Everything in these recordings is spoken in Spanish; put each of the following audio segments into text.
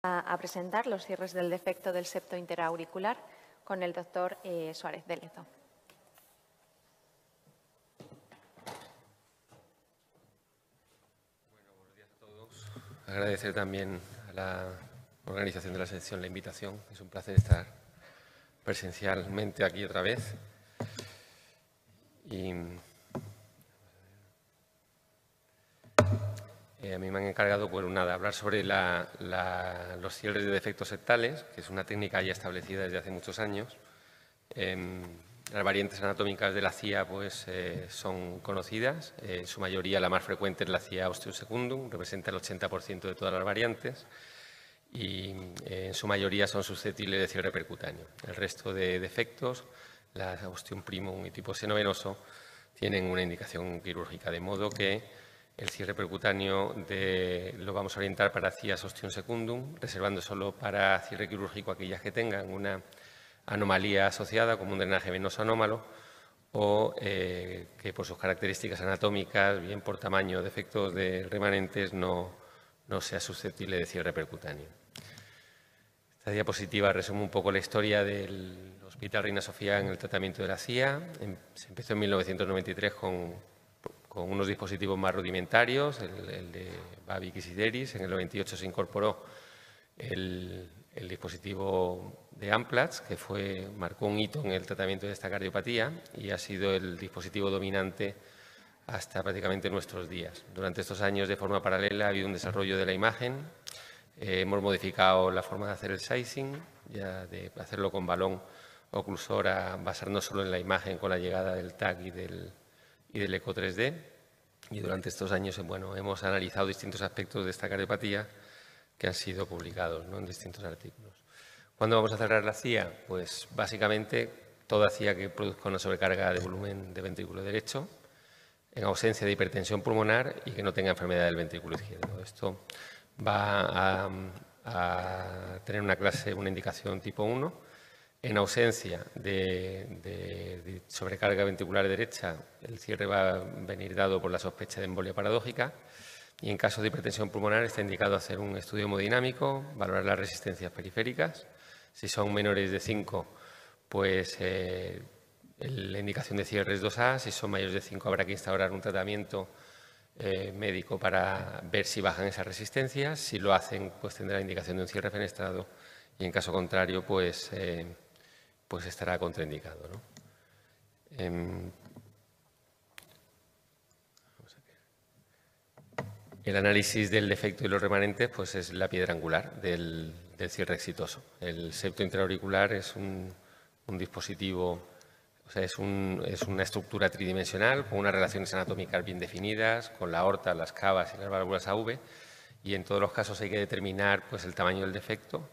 a presentar los cierres del defecto del septo interauricular con el doctor Suárez de Lezo. Bueno, buenos días a todos. Agradecer también a la organización de la sección la invitación. Es un placer estar presencialmente aquí otra vez. Y a mí me han encargado, pues nada, hablar sobre los cierres de defectos septales, que es una técnica ya establecida desde hace muchos años. Las variantes anatómicas de la CIA pues, son conocidas. En su mayoría, la más frecuente es la CIA ostium secundum, representa el 80% de todas las variantes. Y en su mayoría son susceptibles de cierre percutáneo. El resto de defectos, la ostium primum y tipo seno venoso, tienen una indicación quirúrgica, de modo que el cierre percutáneo lo vamos a orientar para CIAS ostium secundum, reservando solo para cierre quirúrgico aquellas que tengan una anomalía asociada, como un drenaje venoso anómalo, o que por sus características anatómicas, bien por tamaño o defectos de remanentes, no sea susceptible de cierre percutáneo. Esta diapositiva resume un poco la historia del Hospital Reina Sofía en el tratamiento de la CIA. Se empezó en 1993 con unos dispositivos más rudimentarios, el de Babic y Sideris. En el 98 se incorporó el dispositivo de Amplatz, que marcó un hito en el tratamiento de esta cardiopatía y ha sido el dispositivo dominante hasta prácticamente nuestros días. Durante estos años, de forma paralela, ha habido un desarrollo de la imagen. Hemos modificado la forma de hacer el sizing, ya de hacerlo con balón oclusor a basarnos solo en la imagen con la llegada del TAC y del eco 3D. Y durante estos años hemos analizado distintos aspectos de esta cardiopatía que han sido publicados, ¿no?, en distintos artículos. ¿Cuándo vamos a cerrar la CIA? Pues básicamente toda CIA que produzca una sobrecarga de volumen de ventrículo derecho, en ausencia de hipertensión pulmonar y que no tenga enfermedad del ventrículo izquierdo. Esto va a tener una indicación tipo 1. En ausencia de sobrecarga ventricular derecha, el cierre va a venir dado por la sospecha de embolia paradójica. Y en caso de hipertensión pulmonar está indicado hacer un estudio hemodinámico, valorar las resistencias periféricas. Si son menores de 5, pues la indicación de cierre es 2A. Si son mayores de 5, habrá que instaurar un tratamiento médico para ver si bajan esas resistencias. Si lo hacen, pues tendrá la indicación de un cierre fenestrado y en caso contrario, pues estará contraindicado, ¿no? El análisis del defecto y los remanentes pues es la piedra angular del cierre exitoso. El septo interauricular es un dispositivo, o sea, es una estructura tridimensional con unas relaciones anatómicas bien definidas, con la aorta, las cavas y las válvulas AV, y en todos los casos hay que determinar pues, el tamaño del defecto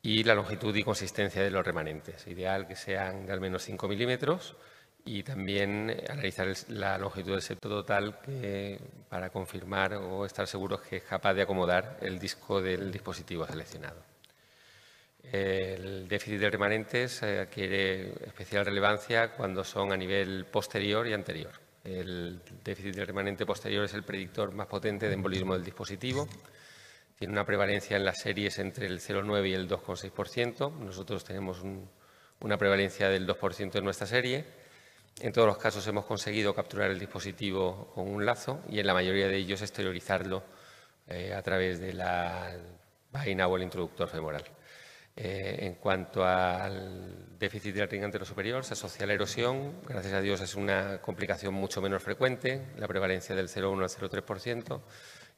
y la longitud y consistencia de los remanentes. Ideal que sean de al menos 5 milímetros y también analizar la longitud del septo total para confirmar o estar seguros que es capaz de acomodar el disco del dispositivo seleccionado. El déficit de remanentes adquiere especial relevancia cuando son a nivel posterior y anterior. El déficit de remanente posterior es el predictor más potente de embolismo del dispositivo. Tiene una prevalencia en las series entre el 0,9 y el 2,6%. Nosotros tenemos una prevalencia del 2% en nuestra serie. En todos los casos hemos conseguido capturar el dispositivo con un lazo y en la mayoría de ellos exteriorizarlo a través de la vaina o el introductor femoral. En cuanto al déficit del ring antero superior, se asocia a la erosión. Gracias a Dios es una complicación mucho menos frecuente, la prevalencia del 0,1 al 0,3%,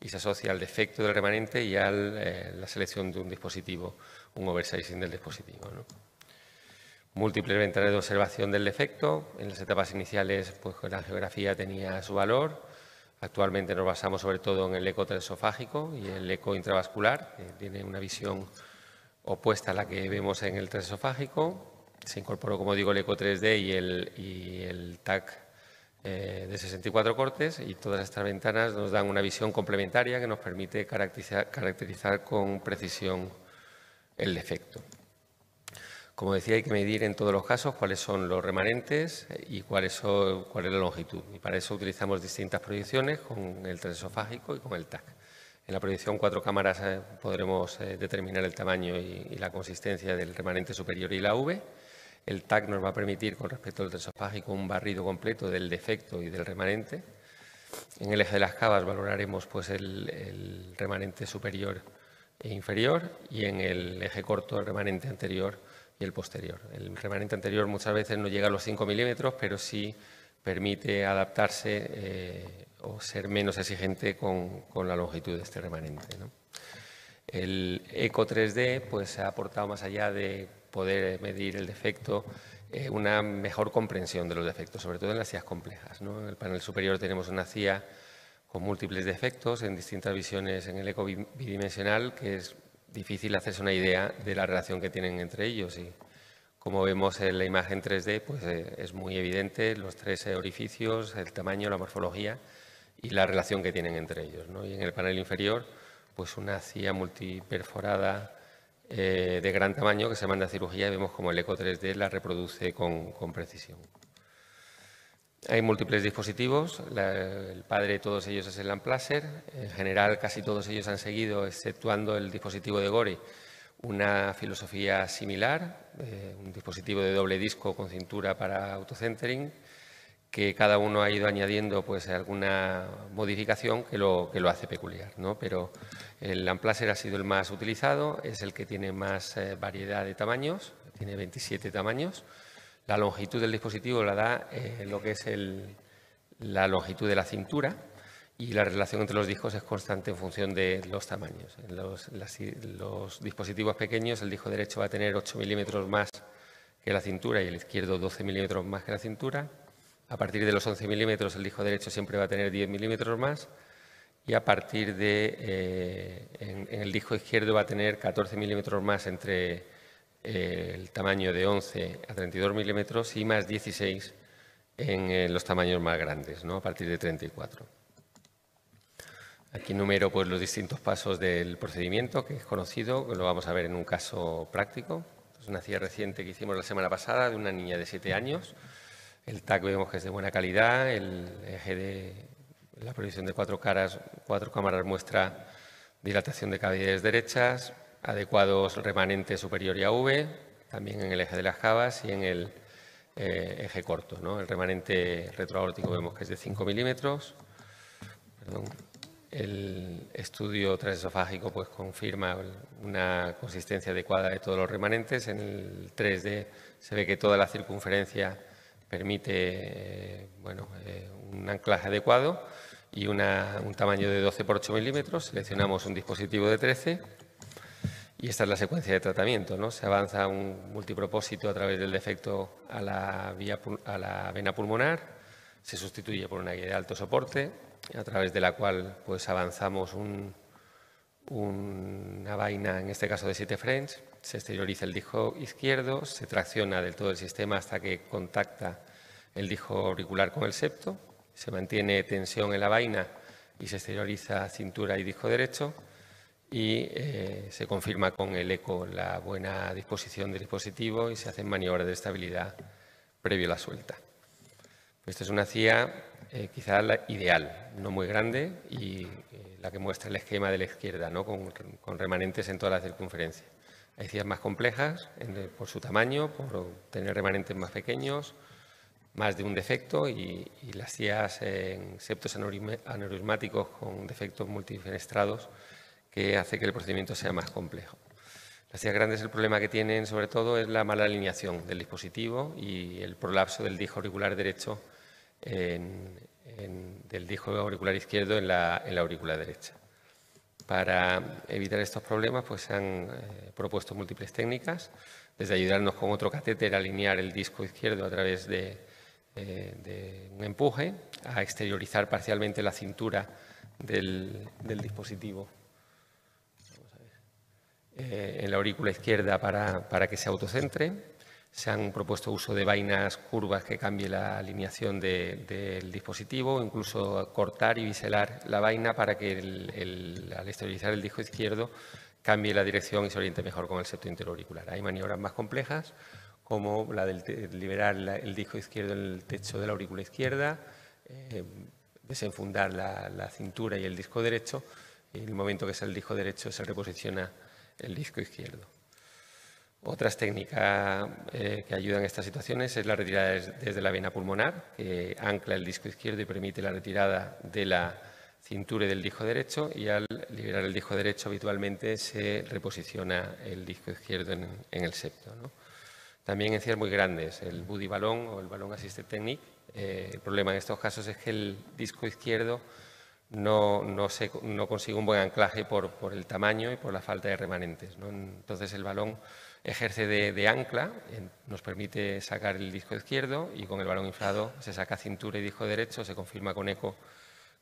y se asocia al defecto del remanente y a la selección de un dispositivo, un oversizing del dispositivo, ¿no? Múltiples ventanas de observación del defecto. En las etapas iniciales, pues la angiografía tenía su valor. Actualmente nos basamos sobre todo en el eco transesofágico y el eco intravascular, que tiene una visión opuesta a la que vemos en el transesofágico. Se incorporó, como digo, el eco 3D y el TAC de 64 cortes, y todas estas ventanas nos dan una visión complementaria que nos permite caracterizar con precisión el defecto. Como decía, hay que medir en todos los casos cuáles son los remanentes y cuál es la longitud. Y para eso utilizamos distintas proyecciones con el transesofágico y con el TAC. En la proyección 4 cámaras podremos determinar el tamaño y la consistencia del remanente superior y la V. El TAC nos va a permitir, con respecto al tresofágico, un barrido completo del defecto y del remanente. En el eje de las cavas valoraremos pues, el remanente superior e inferior, y en el eje corto el remanente anterior y el posterior. El remanente anterior muchas veces no llega a los 5 milímetros, pero sí permite adaptarse o ser menos exigente con la longitud de este remanente, ¿no? El ECO 3D pues, ha aportado, más allá de poder medir el defecto, una mejor comprensión de los defectos, sobre todo en las CIAs complejas, ¿no? En el panel superior tenemos una CIA con múltiples defectos en distintas visiones en el eco bidimensional, que es difícil hacerse una idea de la relación que tienen entre ellos. Y como vemos en la imagen 3D, pues es muy evidente los 3 orificios, el tamaño, la morfología y la relación que tienen entre ellos, ¿no? Y en el panel inferior, pues una CIA multiperforada de gran tamaño que se manda a cirugía, y vemos como el eco 3D la reproduce con precisión. Hay múltiples dispositivos, el padre de todos ellos es el Lamplaser. En general, casi todos ellos han seguido, exceptuando el dispositivo de Gori, una filosofía similar, un dispositivo de doble disco con cintura para autocentering, que cada uno ha ido añadiendo pues, alguna modificación que lo hace peculiar, ¿no? Pero el Lamplaser ha sido el más utilizado, es el que tiene más variedad de tamaños, tiene 27 tamaños. La longitud del dispositivo la da lo que es la longitud de la cintura, y la relación entre los discos es constante en función de los tamaños. En los dispositivos pequeños, el disco derecho va a tener 8 milímetros más que la cintura y el izquierdo 12 milímetros más que la cintura. A partir de los 11 milímetros, el disco derecho siempre va a tener 10 milímetros más, y a partir de en el disco izquierdo va a tener 14 milímetros más entre el tamaño de 11 a 32 milímetros y más 16 en los tamaños más grandes, ¿no? A partir de 34. Aquí enumero pues, los distintos pasos del procedimiento, que es conocido, que lo vamos a ver en un caso práctico. Es una CIA reciente que hicimos la semana pasada de una niña de 7 años. El TAC vemos que es de buena calidad, el eje de la proyección de 4 cámaras muestra dilatación de cavidades derechas, adecuados remanentes superior y AV, también en el eje de las cavas y en el eje corto, ¿no? El remanente retroaórtico vemos que es de 5 milímetros. El estudio transesofágico pues, confirma una consistencia adecuada de todos los remanentes. En el 3D se ve que toda la circunferencia permite un anclaje adecuado y un tamaño de 12 por 8 milímetros. Seleccionamos un dispositivo de 13 y esta es la secuencia de tratamiento, ¿no? Se avanza un multipropósito a través del defecto a la vena pulmonar, se sustituye por una guía de alto soporte, a través de la cual pues, avanzamos una vaina, en este caso de 7 French, se exterioriza el disco izquierdo, se tracciona del todo el sistema hasta que contacta el disco auricular con el septo, se mantiene tensión en la vaina y se exterioriza cintura y disco derecho, y se confirma con el eco la buena disposición del dispositivo y se hacen maniobras de estabilidad previo a la suelta. Esta es una CIA quizá la ideal, no muy grande, y la que muestra el esquema de la izquierda, ¿no? con remanentes en toda la circunferencia. Hay CIAs más complejas por su tamaño, por tener remanentes más pequeños, más de un defecto, y las CIAs en septos aneurismáticos con defectos multifenestrados, que hace que el procedimiento sea más complejo. Las CIAs grandes, el problema que tienen sobre todo es la mala alineación del dispositivo y el prolapso del disco auricular derecho del disco auricular izquierdo en la aurícula derecha. Para evitar estos problemas pues, se han propuesto múltiples técnicas, desde ayudarnos con otro catéter a alinear el disco izquierdo a través de un empuje, a exteriorizar parcialmente la cintura del dispositivo en la aurícula izquierda para que se autocentre. Se han propuesto uso de vainas curvas que cambie la alineación del dispositivo, incluso cortar y biselar la vaina para que al exteriorizar el disco izquierdo cambie la dirección y se oriente mejor con el septo interauricular. Hay maniobras más complejas, como la de liberar el disco izquierdo en el techo de la aurícula izquierda, desenfundar la cintura y el disco derecho, y en el momento que sale el disco derecho se reposiciona el disco izquierdo. Otras técnicas que ayudan en estas situaciones es la retirada desde la vena pulmonar, que ancla el disco izquierdo y permite la retirada de la cintura del disco derecho, y al liberar el disco derecho habitualmente se reposiciona el disco izquierdo en el septo, ¿no? También en CIAs muy grandes, el Buddy Balloon o el Balloon Assisted Technique, el problema en estos casos es que el disco izquierdo no consigue un buen anclaje por el tamaño y por la falta de remanentes, ¿no? Entonces el balón ejerce de ancla, nos permite sacar el disco izquierdo, y con el balón inflado se saca cintura y disco derecho, se confirma con eco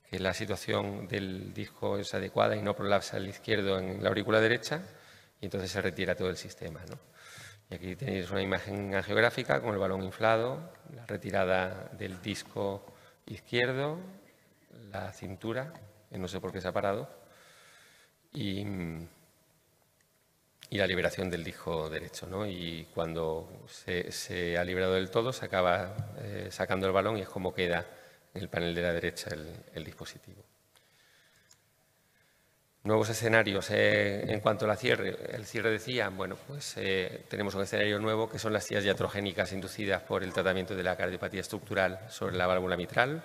que la situación del disco es adecuada y no prolapsa el izquierdo en la aurícula derecha, y entonces se retira todo el sistema, ¿no? Y aquí tenéis una imagen angiográfica con el balón inflado, la retirada del disco izquierdo, la cintura, que no sé por qué se ha parado, y la liberación del disco derecho, ¿no? Y cuando se ha liberado del todo, se acaba sacando el balón y es como queda en el panel de la derecha el dispositivo. Nuevos escenarios en cuanto al cierre. El cierre de CIA, bueno, pues tenemos un escenario nuevo que son las CIAs iatrogénicas inducidas por el tratamiento de la cardiopatía estructural sobre la válvula mitral,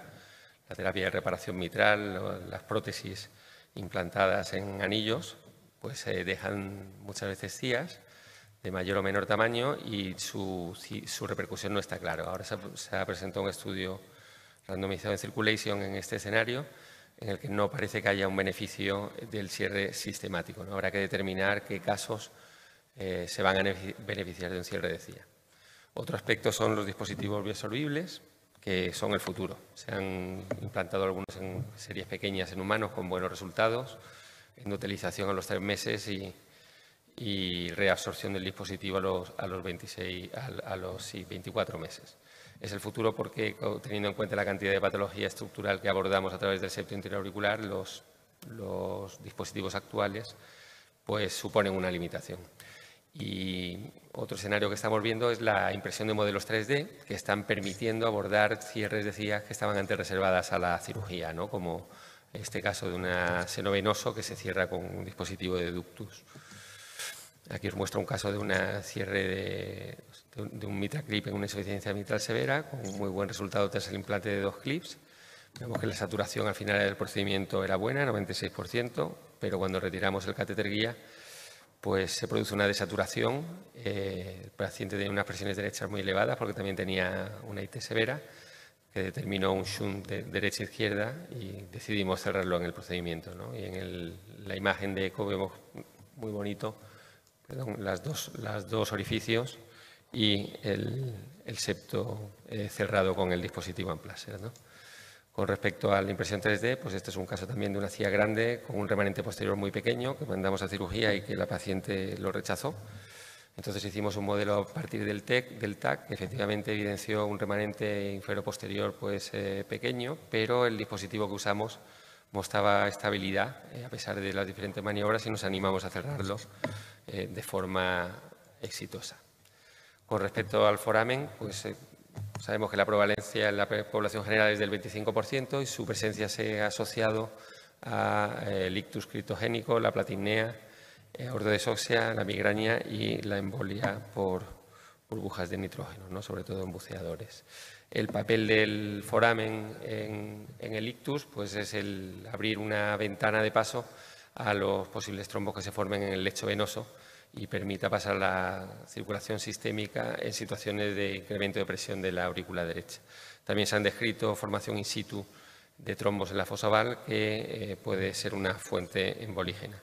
la terapia de reparación mitral, las prótesis implantadas en anillos, pues dejan muchas veces CIAs de mayor o menor tamaño y su repercusión no está clara. Ahora se ha presentado un estudio randomizado en Circulation en este escenario, en el que no parece que haya un beneficio del cierre sistemático, ¿no? Habrá que determinar qué casos se van a beneficiar de un cierre de CIA. Otro aspecto son los dispositivos bioabsorbibles, que son el futuro. Se han implantado algunos en series pequeñas en humanos con buenos resultados, en utilización a los 3 meses y reabsorción del dispositivo a los 24 meses. Es el futuro porque, teniendo en cuenta la cantidad de patología estructural que abordamos a través del septo interauricular, los dispositivos actuales pues suponen una limitación. Y otro escenario que estamos viendo es la impresión de modelos 3D, que están permitiendo abordar cierres de CIAs que estaban antes reservadas a la cirugía, ¿no? Como este caso de un seno venoso que se cierra con un dispositivo de ductus. Aquí os muestro un caso de un cierre de un mitral clip en una insuficiencia mitral severa, con un muy buen resultado tras el implante de 2 clips. Vemos que la saturación al final del procedimiento era buena, 96%, pero cuando retiramos el catéter guía, pues se produce una desaturación. El paciente tenía unas presiones derechas muy elevadas porque también tenía una IT severa, que determinó un shunt de derecha a izquierda y decidimos cerrarlo en el procedimiento, ¿no? Y en la imagen de eco vemos muy bonito, las dos orificios y el septo cerrado con el dispositivo Amplaser, ¿no? Con respecto a la impresión 3D, pues este es un caso también de una CIA grande con un remanente posterior muy pequeño que mandamos a cirugía y que la paciente lo rechazó. Entonces hicimos un modelo a partir del TAC, que efectivamente evidenció un remanente inferior-posterior pues, pequeño, pero el dispositivo que usamos mostraba estabilidad a pesar de las diferentes maniobras y nos animamos a cerrarlo de forma exitosa. Con respecto al foramen, pues sabemos que la prevalencia en la población general es del 25% y su presencia se ha asociado al ictus criptogénico, la platinea, ortodesoxia, la migraña y la embolia por burbujas de nitrógeno, ¿no? Sobre todo en buceadores. El papel del foramen en el ictus pues es el abrir una ventana de paso a los posibles trombos que se formen en el lecho venoso y permita pasar la circulación sistémica en situaciones de incremento de presión de la aurícula derecha. También se han descrito formación in situ de trombos en la fosa oval que puede ser una fuente embolígena.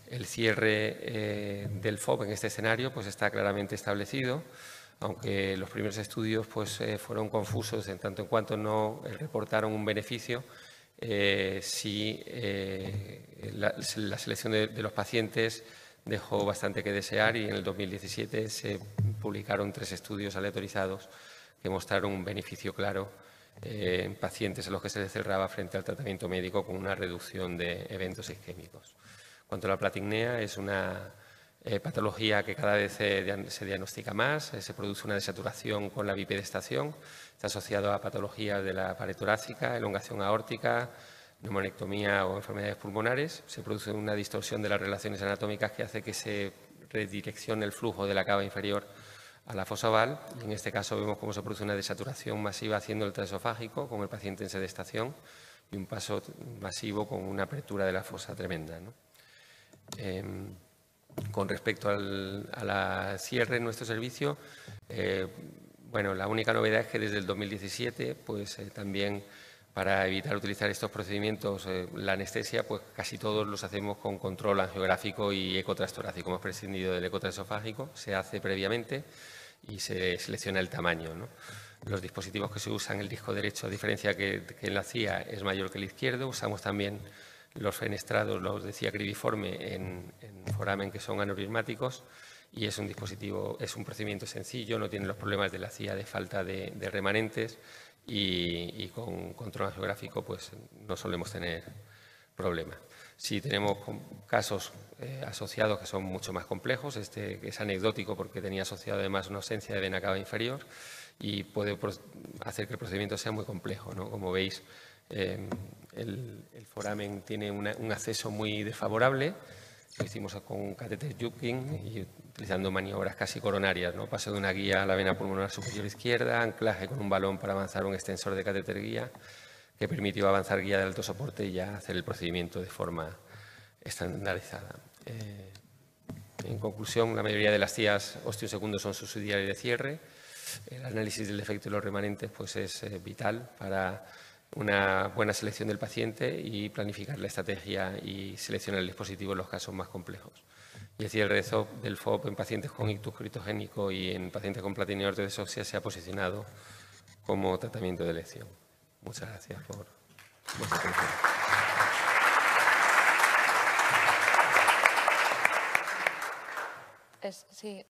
El cierre del FOB en este escenario pues está claramente establecido, aunque los primeros estudios pues, fueron confusos en tanto en cuanto no reportaron un beneficio. Si la selección de los pacientes dejó bastante que desear y en el 2017 se publicaron 3 estudios aleatorizados que mostraron un beneficio claro en pacientes a los que se les cerraba frente al tratamiento médico con una reducción de eventos isquémicos. Cuanto a la platinea, es una patología que cada vez se diagnostica más, se produce una desaturación con la bipedestación, está asociado a patologías de la pared torácica, elongación aórtica, neumonectomía o enfermedades pulmonares. Se produce una distorsión de las relaciones anatómicas que hace que se redireccione el flujo de la cava inferior a la fosa oval, y en este caso vemos cómo se produce una desaturación masiva haciendo el transesofágico con el paciente en sedestación y un paso masivo con una apertura de la fosa tremenda, ¿no? Con respecto a la cierre en nuestro servicio, bueno, la única novedad es que desde el 2017, pues también para evitar utilizar estos procedimientos, la anestesia, pues casi todos los hacemos con control angiográfico y eco transtorácico. Hemos prescindido del eco transesofágico, se hace previamente y se selecciona el tamaño, ¿no? Los dispositivos que se usan, el disco derecho, a diferencia que en la CIA, es mayor que el izquierdo. Usamos también los fenestrados, los de CIA cribiforme en foramen, que son aneurismáticos, y es un dispositivo, es un procedimiento sencillo, no tiene los problemas de la CIA de falta de remanentes, y con control angiográfico pues no solemos tener problemas. Si tenemos casos asociados que son mucho más complejos, este que es anecdótico porque tenía asociado además una ausencia de vena cava inferior y puede hacer que el procedimiento sea muy complejo, ¿no? Como veis, el foramen tiene un acceso muy desfavorable. Lo hicimos con un catéter Jupkin y utilizando maniobras casi coronarias, ¿no? Paso de una guía a la vena pulmonar superior izquierda, anclaje con un balón para avanzar un extensor de catéter guía, que permitió avanzar guía de alto soporte y ya hacer el procedimiento de forma estandarizada. En conclusión, la mayoría de las CIAs osteosegundos son subsidiarias de cierre. El análisis del defecto y los remanentes pues, es vital para una buena selección del paciente y planificar la estrategia y seleccionar el dispositivo en los casos más complejos. Y el cierre del FOP en pacientes con ictus critogénico y en pacientes con platinum ortodesoxia se ha posicionado como tratamiento de elección. Muchas gracias por vuestra atención. Sí,